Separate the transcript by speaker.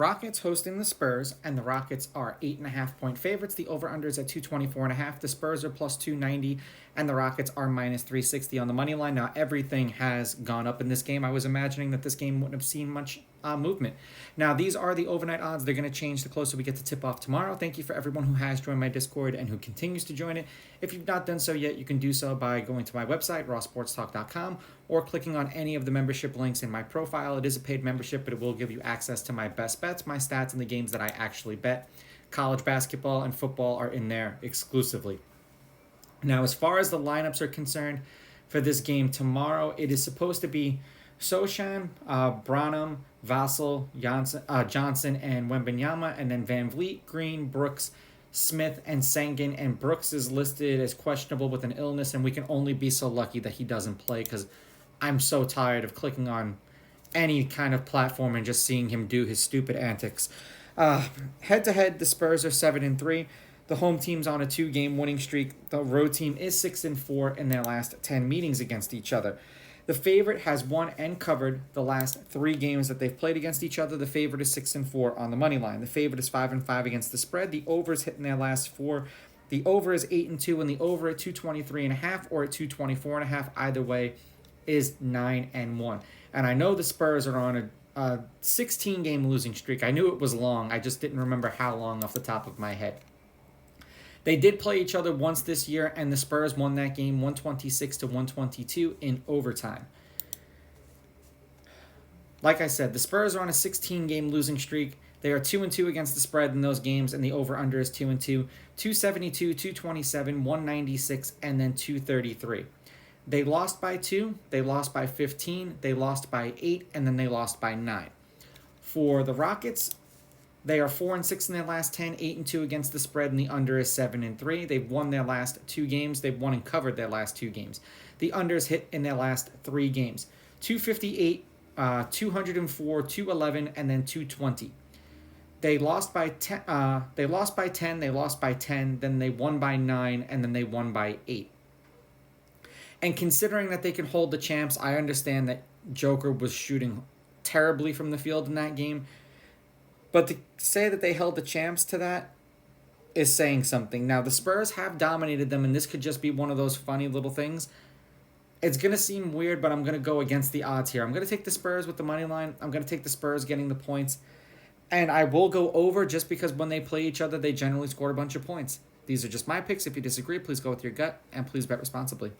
Speaker 1: Rockets hosting the Spurs, and the Rockets are 8.5-point favorites. The over-under is at 224.5. The Spurs are plus 290, and the Rockets are minus 360 on the money line. Now, everything has gone up in this game. I was imagining that this game wouldn't have seen much movement. Now, these are the overnight odds. They're going to change the closer we get to tip-off tomorrow. Thank you for everyone who has joined my Discord and who continues to join it. If you've not done so yet, you can do so by going to my website, rawsportstalk.com, or clicking on any of the membership links in my profile. It is a paid membership, but it will give you access to my best bets, my stats, and the games that I actually bet. College basketball and football are in there exclusively. Now, as far as the lineups are concerned for this game tomorrow, it is supposed to be Sochan, Branham, Vassell, Johnson, and Wembanyama, and then Van Vliet, Green, Brooks, Smith, and Sengun. And Brooks is listed as questionable with an illness, and we can only be so lucky that he doesn't play, because I'm so tired of clicking on any kind of platform and just seeing him do his stupid antics. Head-to-head, the Spurs are 7-3. The home team's on a 2-game winning streak. The road team is 6-4 in their last 10 meetings against each other. The favorite has won and covered the last 3 games that they've played against each other. The favorite is 6-4 on the money line. The favorite is 5-5 against the spread. The over is hitting their last 4. The over is 8-2, and the over at 223.5 or at 224.5. Either way is 9-1. And I know the Spurs are on a 16-game losing streak. I knew it was long. I just didn't remember how long off the top of my head. They did play each other once this year, and the Spurs won that game 126-122 in overtime. Like I said, the Spurs are on a 16-game losing streak. They are 2-2 against the spread in those games, and the over-under is 2-2. 272, 227, 196, and then 233. They lost by 2, they lost by 15, they lost by 8, and then they lost by 9. For the Rockets, they are 4-6 in their last 10, 8-2 against the spread, and the under is 7-3. They've won their last 2 games. They've won and covered their last 2 games. The unders hit in their last 3 games: 258, 204, 211, and then 220. They lost by 10. They lost by 10. They lost by 10. Then they won by 9, and then they won by 8. And considering that they can hold the champs, I understand that Joker was shooting terribly from the field in that game. But to say that they held the champs to that is saying something. Now, the Spurs have dominated them, and this could just be one of those funny little things. It's going to seem weird, but I'm going to go against the odds here. I'm going to take the Spurs with the money line. I'm going to take the Spurs getting the points. And I will go over just because when they play each other, they generally score a bunch of points. These are just my picks. If you disagree, please go with your gut, and please bet responsibly.